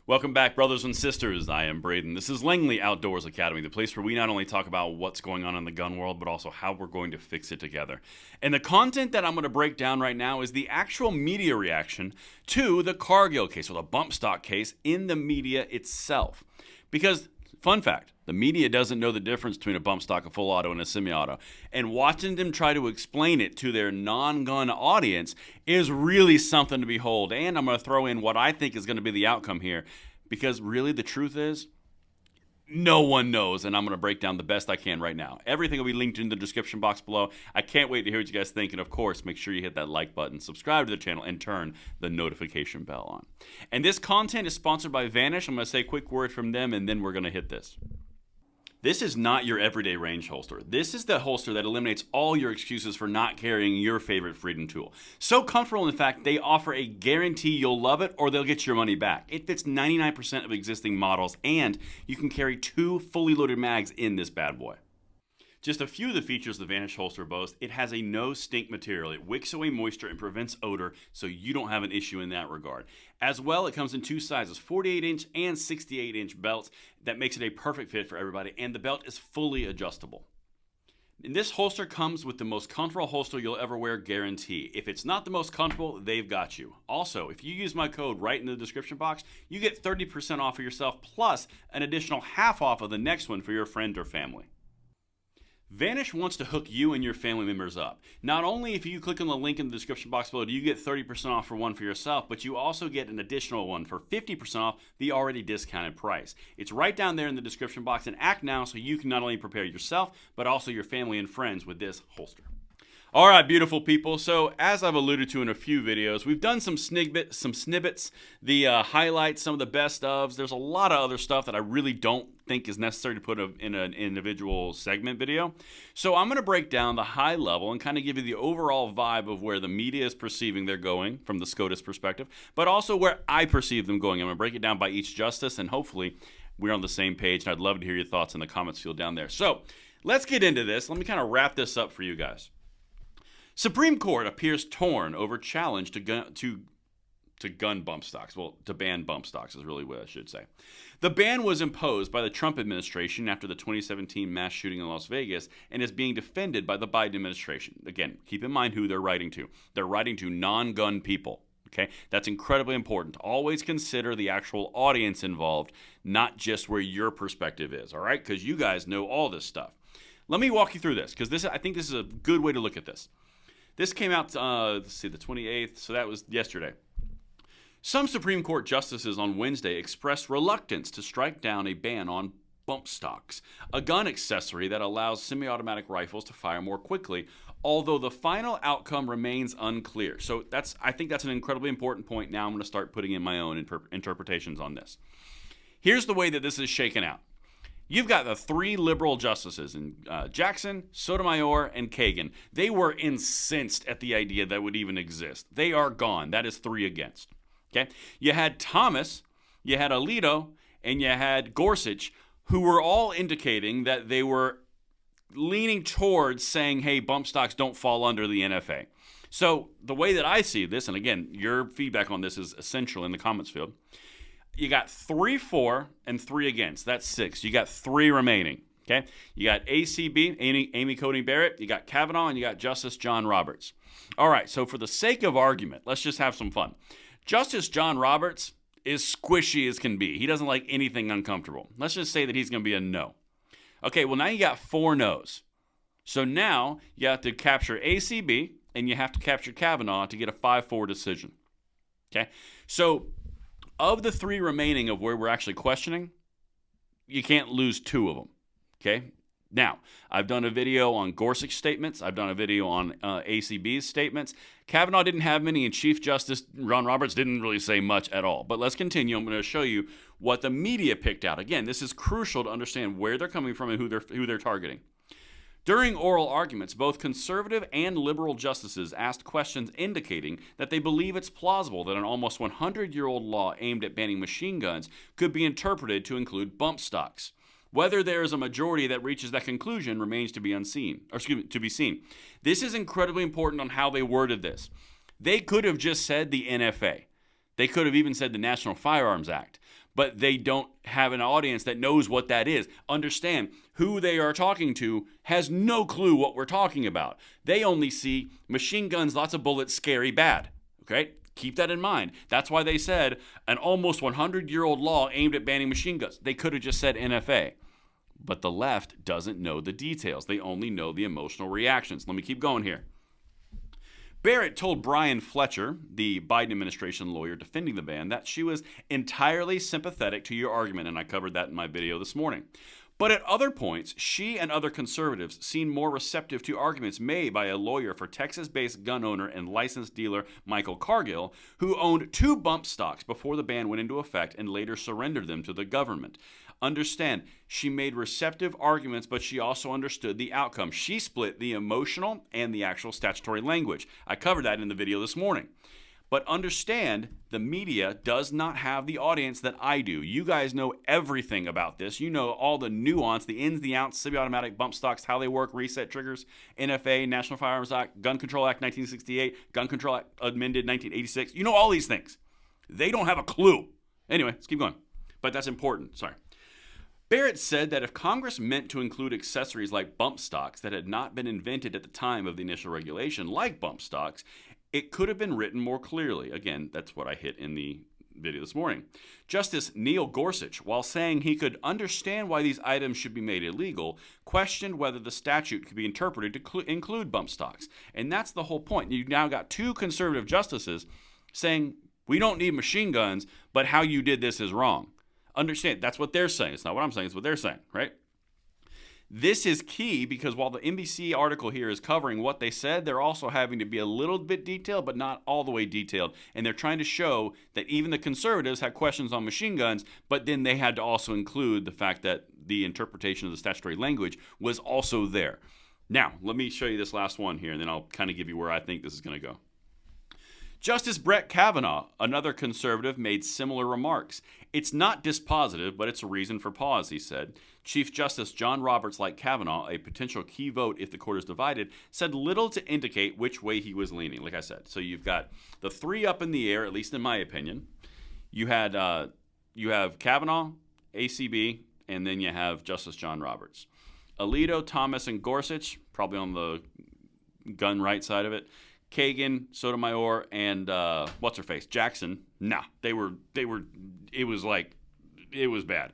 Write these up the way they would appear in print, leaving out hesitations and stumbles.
Welcome back, brothers and sisters. I am Braden. This is Langley Outdoors Academy, the place where we not only talk about what's going on in the gun world, but also how we're going to fix it together. And the content that I'm going to break down right now is the actual media reaction to the Cargill case, or the bump stock case, in the media itself. Because, fun fact, the media doesn't know the difference between a bump stock, a full auto, and a semi-auto. And watching them try to explain it to their non-gun audience is really something to behold. And I'm going to throw in what I think is going to be the outcome here. Because really, the truth is, no one knows. And I'm going to break down the best I can right now. Everything will be linked in the description box below. I can't wait to hear what you guys think. And of course, make sure you hit that like button, subscribe to the channel, and turn the notification bell on. And this content is sponsored by Vanish. I'm going to say a quick word from them, and then we're going to hit this. This is not your everyday range holster. This is the holster that eliminates all your excuses for not carrying your favorite freedom tool. So comfortable, in fact, they offer a guarantee you'll love it or they'll get your money back. It fits 99% of existing models, and you can carry 2 fully loaded mags in this bad boy. Just a few of the features the Vanish holster boasts: it has a no-stink material. It wicks away moisture and prevents odor, so you don't have an issue in that regard. As well, it comes in 2 sizes, 48-inch and 68-inch belts. That makes it a perfect fit for everybody, and the belt is fully adjustable. And this holster comes with the most comfortable holster you'll ever wear guarantee. If it's not the most comfortable, they've got you. Also, if you use my code right in the description box, you get 30% off for yourself, plus an additional half off of the next one for your friend or family. Vanish wants to hook you and your family members up. Not only if you click on the link in the description box below do you get 30% off for one for yourself, but you also get an additional one for 50% off the already discounted price. It's right down there in the description box, and act now so you can not only prepare yourself, but also your family and friends with this holster. All right, beautiful people. So as I've alluded to in a few videos, we've done some snippets, the highlights, some of the best ofs. There's a lot of other stuff that I really don't think is necessary to put in an individual segment video. So I'm going to break down the high level and kind of give you the overall vibe of where the media is perceiving they're going from the SCOTUS perspective, but also where I perceive them going. I'm going to break it down by each justice, and hopefully we're on the same page, and I'd love to hear your thoughts in the comments field down there. So let's get into this. Let me kind of wrap this up for you guys. Supreme Court appears torn over challenge to gun bump stocks. Well, to ban bump stocks is really what I should say. The ban was imposed by the Trump administration after the 2017 mass shooting in Las Vegas and is being defended by the Biden administration. Again, keep in mind who they're writing to. They're writing to non-gun people. Okay, that's incredibly important. Always consider the actual audience involved, not just where your perspective is. All right, because you guys know all this stuff. Let me walk you through this, because I think this is a good way to look at this. This came out, let's see, the 28th, so that was yesterday. Some Supreme Court justices on Wednesday expressed reluctance to strike down a ban on bump stocks, a gun accessory that allows semi-automatic rifles to fire more quickly, although the final outcome remains unclear. So I think that's an incredibly important point. Now I'm going to start putting in my own interpretations on this. Here's the way that this is shaken out. You've got the 3 liberal justices in Jackson, Sotomayor, and Kagan. They were incensed at the idea that would even exist. They are gone. That is 3 against. Okay. You had Thomas, you had Alito, and you had Gorsuch, who were all indicating that they were leaning towards saying, hey, bump stocks don't fall under the NFA. So the way that I see this, and again, your feedback on this is essential in the comments field, you got 3 for and 3 against. That's 6. You got 3 remaining. Okay. You got ACB, Amy Coney Barrett. You got Kavanaugh, and you got Justice John Roberts. All right. So for the sake of argument, let's just have some fun. Justice John Roberts is squishy as can be. He doesn't like anything uncomfortable. Let's just say that he's going to be a no. Okay. Well, now you got 4 no's. So now you have to capture ACB and you have to capture Kavanaugh to get a 5-4 decision. Okay. So of the 3 remaining of where we're actually questioning, you can't lose 2 of them, okay? Now, I've done a video on Gorsuch's statements. I've done a video on ACB's statements. Kavanaugh didn't have many, and Chief Justice Ron Roberts didn't really say much at all. But let's continue. I'm going to show you what the media picked out. Again, this is crucial to understand where they're coming from and who they're targeting. During oral arguments, both conservative and liberal justices asked questions indicating that they believe it's plausible that an almost 100-year-old law aimed at banning machine guns could be interpreted to include bump stocks. Whether there is a majority that reaches that conclusion remains to be seen. This is incredibly important on how they worded this. They could have just said the NFA. They could have even said the National Firearms Act, but they don't have an audience that knows what that is. Understand, who they are talking to has no clue what we're talking about. They only see machine guns, lots of bullets, scary, bad. Okay? Keep that in mind. That's why they said an almost 100-year-old law aimed at banning machine guns. They could have just said NFA. But the left doesn't know the details. They only know the emotional reactions. Let me keep going here. Barrett told Brian Fletcher, the Biden administration lawyer defending the ban, that she was entirely sympathetic to your argument, and I covered that in my video this morning. But at other points, she and other conservatives seemed more receptive to arguments made by a lawyer for Texas-based gun owner and licensed dealer Michael Cargill, who owned 2 bump stocks before the ban went into effect and later surrendered them to the government. Understand, she made receptive arguments, but she also understood the outcome. She split the emotional and the actual statutory language. I covered that in the video this morning. But understand, the media does not have the audience that I do. You guys know everything about this. You know all the nuance, the ins, the outs, semi-automatic bump stocks, how they work, reset triggers, NFA, National Firearms Act, Gun Control Act 1968, Gun Control Act amended 1986. You know all these things. They don't have a clue. Anyway, let's keep going. But that's important. Sorry. Barrett said that if Congress meant to include accessories like bump stocks that had not been invented at the time of the initial regulation, like bump stocks, it could have been written more clearly. Again, that's what I hit in the video this morning. Justice Neil Gorsuch, while saying he could understand why these items should be made illegal, questioned whether the statute could be interpreted to include bump stocks. And that's the whole point. You've now got 2 conservative justices saying, we don't need machine guns, but how you did this is wrong. Understand, that's what they're saying. It's not what I'm saying, it's what they're saying, right? This is key because while the NBC article here is covering what they said, they're also having to be a little bit detailed, but not all the way detailed. And they're trying to show that even the conservatives had questions on machine guns, but then they had to also include the fact that the interpretation of the statutory language was also there. Now, let me show you this last one here, and then I'll kind of give you where I think this is going to go. Justice Brett Kavanaugh, another conservative, made similar remarks. It's not dispositive, but it's a reason for pause, he said. Chief Justice John Roberts, like Kavanaugh, a potential key vote if the court is divided, said little to indicate which way he was leaning, like I said. So you've got the 3 up in the air, at least in my opinion. You have Kavanaugh, ACB, and then you have Justice John Roberts. Alito, Thomas, and Gorsuch, probably on the gun right side of it. Kagan, Sotomayor, and what's her face, Jackson. Nah, it was bad.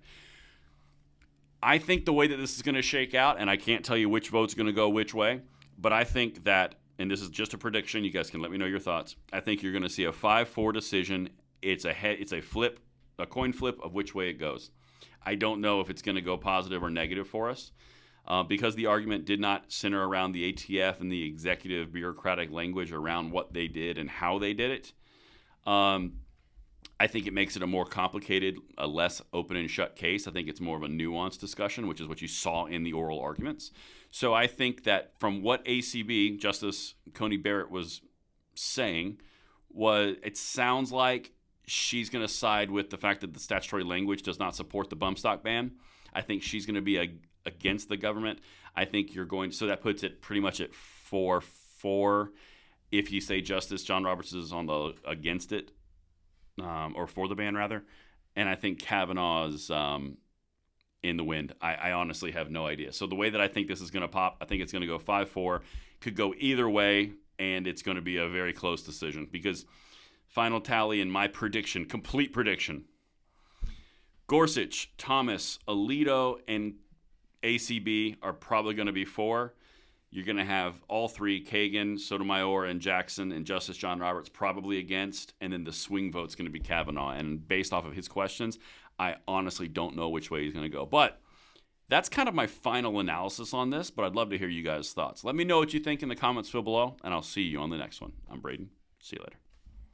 I think the way that this is going to shake out, and I can't tell you which vote's going to go which way, but I think that, and this is just a prediction, you guys can let me know your thoughts. I think you're going to see a 5-4 decision. It's a coin flip of which way it goes. I don't know if it's going to go positive or negative for us. Because the argument did not center around the ATF and the executive bureaucratic language around what they did and how they did it, I think it makes it a more complicated, a less open and shut case. I think it's more of a nuanced discussion, which is what you saw in the oral arguments. So I think that from what ACB, Justice Coney Barrett, was saying, it sounds like she's going to side with the fact that the statutory language does not support the bump stock ban. I think she's going to be against the government. I think so that puts it pretty much at 4-4 if you say Justice John Roberts is on the against it, or for the ban rather. And I think Kavanaugh's in the wind. I honestly have no idea. So the way that I think this is going to pop, I think it's going to go 5-4. Could go either way, and it's going to be a very close decision because final tally in my prediction, complete prediction, Gorsuch, Thomas, Alito, and ACB are probably going to be 4. You're going to have all 3, Kagan, Sotomayor, and Jackson, and Justice John Roberts probably against, and then the swing vote's going to be Kavanaugh. And based off of his questions, I honestly don't know which way he's going to go. But that's kind of my final analysis on this, but I'd love to hear you guys' thoughts. Let me know what you think in the comments below, and I'll see you on the next one. I'm Braden. See you later.